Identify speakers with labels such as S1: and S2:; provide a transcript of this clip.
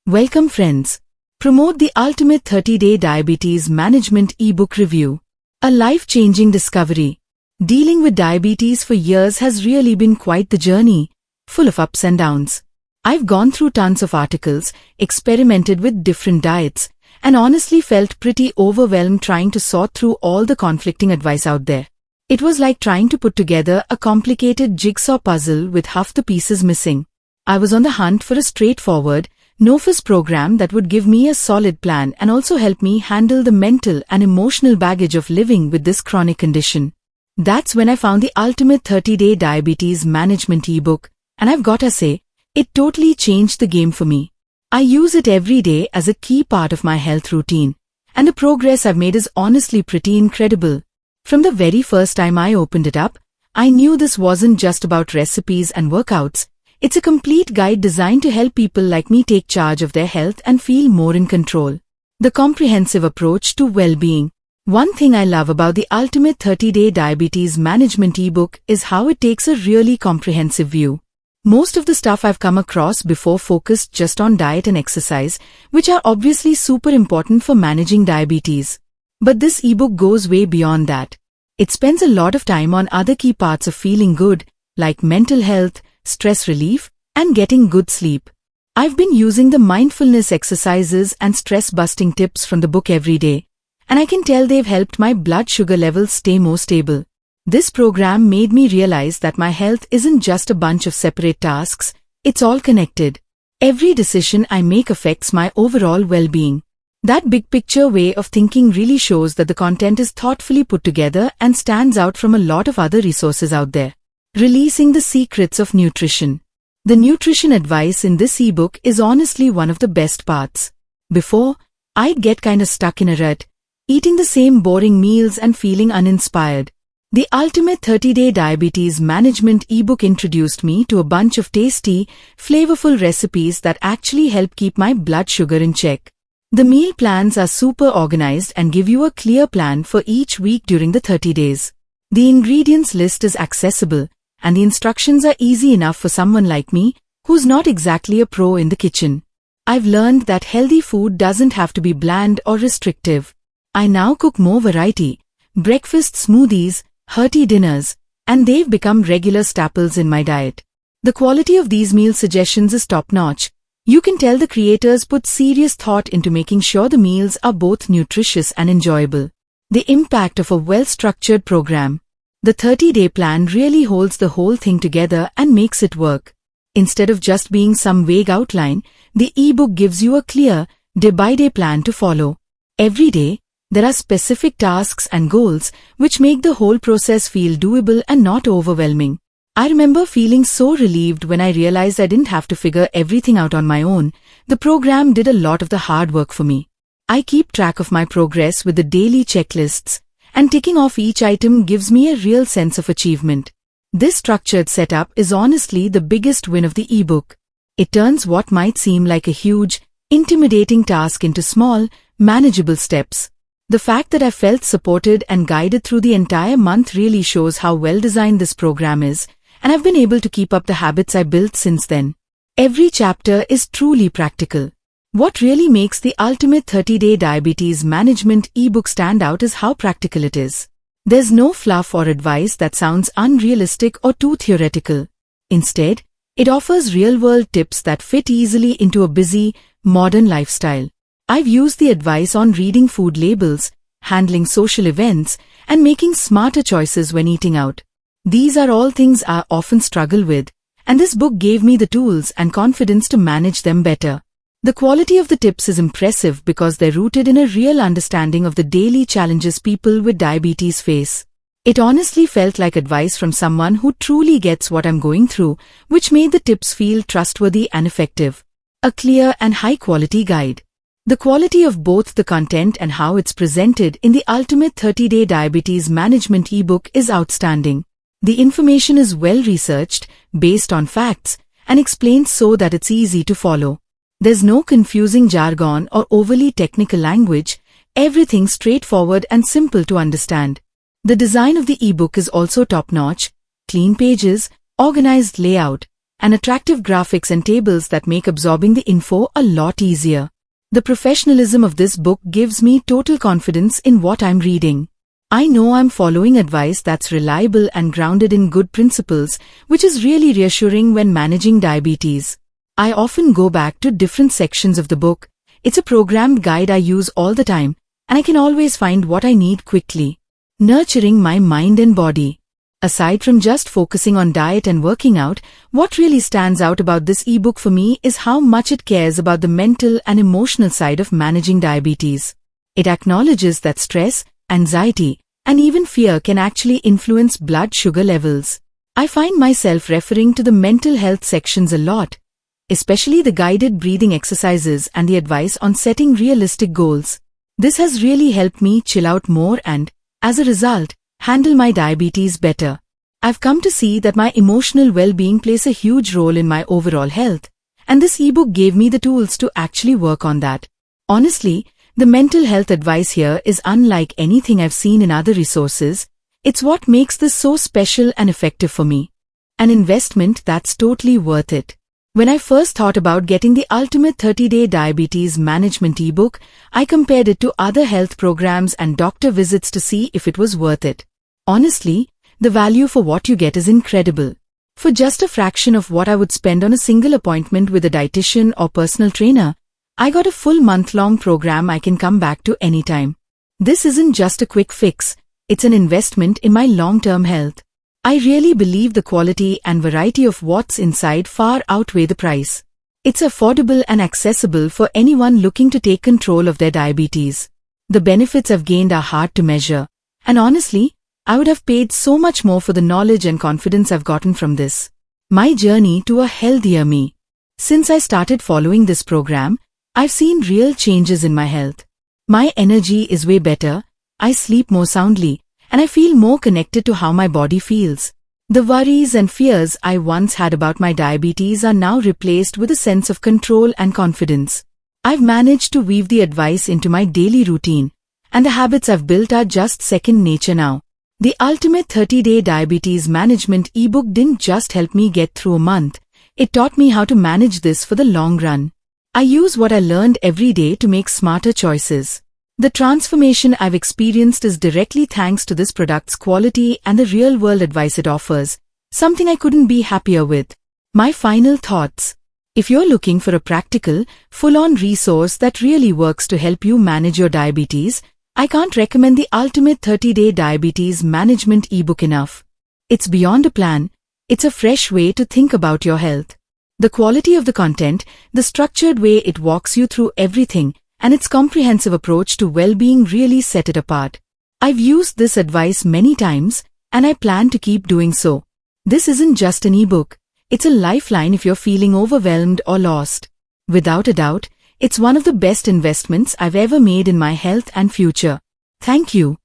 S1: Welcome friends. Promote the ultimate 30-day diabetes management ebook review. A life-changing discovery. Dealing with diabetes for years has really been quite the journey, full of ups and downs. I've gone through tons of articles, experimented with different diets, and honestly felt pretty overwhelmed trying to sort through all the conflicting advice out there. It was like trying to put together a complicated jigsaw puzzle with half the pieces missing. I was on the hunt for a straightforward, no-fuss program that would give me a solid plan and also help me handle the mental and emotional baggage of living with this chronic condition. That's when I found the ultimate 30-day diabetes management ebook, and I've gotta say, it totally changed the game for me. I use it every day as a key part of my health routine, and the progress I've made is honestly pretty incredible. From the very first time I opened it up, I knew this wasn't just about recipes and workouts. It's a complete guide designed to help people like me take charge of their health and feel more in control. The comprehensive approach to well-being. One thing I love about the Ultimate 30-Day Diabetes Management ebook is how it takes a really comprehensive view. Most of the stuff I've come across before focused just on diet and exercise, which are obviously super important for managing diabetes. But this ebook goes way beyond that. It spends a lot of time on other key parts of feeling good, like mental health, stress relief, and getting good sleep. I've been using the mindfulness exercises and stress-busting tips from the book every day, and I can tell they've helped my blood sugar levels stay more stable. This program made me realize that my health isn't just a bunch of separate tasks, it's all connected. Every decision I make affects my overall well-being. That big-picture way of thinking really shows that the content is thoughtfully put together and stands out from a lot of other resources out there. Releasing the secrets of nutrition. The nutrition advice in this ebook is honestly one of the best parts. Before, I'd get kinda stuck in a rut, eating the same boring meals and feeling uninspired. The Ultimate 30-Day Diabetes Management ebook introduced me to a bunch of tasty, flavorful recipes that actually help keep my blood sugar in check. The meal plans are super organized and give you a clear plan for each week during the 30 days. The ingredients list is accessible, and the instructions are easy enough for someone like me, who's not exactly a pro in the kitchen. I've learned that healthy food doesn't have to be bland or restrictive. I now cook more variety, breakfast smoothies, hearty dinners, and they've become regular staples in my diet. The quality of these meal suggestions is top-notch. You can tell the creators put serious thought into making sure the meals are both nutritious and enjoyable. The impact of a well-structured program. The 30-day plan really holds the whole thing together and makes it work. Instead of just being some vague outline, the ebook gives you a clear, day-by-day plan to follow. Every day, there are specific tasks and goals which make the whole process feel doable and not overwhelming. I remember feeling so relieved when I realized I didn't have to figure everything out on my own. The program did a lot of the hard work for me. I keep track of my progress with the daily checklists, and ticking off each item gives me a real sense of achievement. This structured setup is honestly the biggest win of the ebook. It turns what might seem like a huge, intimidating task into small, manageable steps. The fact that I felt supported and guided through the entire month really shows how well designed this program is, and I've been able to keep up the habits I built since then. Every chapter is truly practical. What really makes the Ultimate 30-Day Diabetes Management ebook stand out is how practical it is. There's no fluff or advice that sounds unrealistic or too theoretical. Instead, it offers real-world tips that fit easily into a busy, modern lifestyle. I've used the advice on reading food labels, handling social events, and making smarter choices when eating out. These are all things I often struggle with, and this book gave me the tools and confidence to manage them better. The quality of the tips is impressive because they're rooted in a real understanding of the daily challenges people with diabetes face. It honestly felt like advice from someone who truly gets what I'm going through, which made the tips feel trustworthy and effective. A clear and high-quality guide. The quality of both the content and how it's presented in the Ultimate 30-Day Diabetes Management ebook is outstanding. The information is well-researched, based on facts, and explained so that it's easy to follow. There's no confusing jargon or overly technical language, everything straightforward and simple to understand. The design of the ebook is also top-notch, clean pages, organized layout, and attractive graphics and tables that make absorbing the info a lot easier. The professionalism of this book gives me total confidence in what I'm reading. I know I'm following advice that's reliable and grounded in good principles, which is really reassuring when managing diabetes. I often go back to different sections of the book. It's a programmed guide I use all the time, and I can always find what I need quickly. Nurturing my mind and body. Aside from just focusing on diet and working out, what really stands out about this ebook for me is how much it cares about the mental and emotional side of managing diabetes. It acknowledges that stress, anxiety, and even fear can actually influence blood sugar levels. I find myself referring to the mental health sections a lot, especially the guided breathing exercises and the advice on setting realistic goals. This has really helped me chill out more and, as a result, handle my diabetes better. I've come to see that my emotional well-being plays a huge role in my overall health, and this ebook gave me the tools to actually work on that. Honestly, the mental health advice here is unlike anything I've seen in other resources. It's what makes this so special and effective for me. An investment that's totally worth it. When I first thought about getting the ultimate 30-day diabetes management ebook, I compared it to other health programs and doctor visits to see if it was worth it. Honestly, the value for what you get is incredible. For just a fraction of what I would spend on a single appointment with a dietitian or personal trainer, I got a full month-long program I can come back to anytime. This isn't just a quick fix, it's an investment in my long-term health. I really believe the quality and variety of what's inside far outweigh the price. It's affordable and accessible for anyone looking to take control of their diabetes. The benefits I've gained are hard to measure, and honestly, I would have paid so much more for the knowledge and confidence I've gotten from this. My journey to a healthier me. Since I started following this program, I've seen real changes in my health. My energy is way better, I sleep more soundly, and I feel more connected to how my body feels. The worries and fears I once had about my diabetes are now replaced with a sense of control and confidence. I've managed to weave the advice into my daily routine, and the habits I've built are just second nature now. The ultimate 30-day diabetes management ebook didn't just help me get through a month, it taught me how to manage this for the long run. I use what I learned every day to make smarter choices. The transformation I've experienced is directly thanks to this product's quality and the real-world advice it offers, something I couldn't be happier with. My final thoughts. If you're looking for a practical, full-on resource that really works to help you manage your diabetes, I can't recommend the ultimate 30-day diabetes management ebook enough. It's beyond a plan, it's a fresh way to think about your health. The quality of the content, the structured way it walks you through everything, and its comprehensive approach to well-being really set it apart. I've used this advice many times, and I plan to keep doing so. This isn't just an ebook, it's a lifeline if you're feeling overwhelmed or lost. Without a doubt, it's one of the best investments I've ever made in my health and future. Thank you.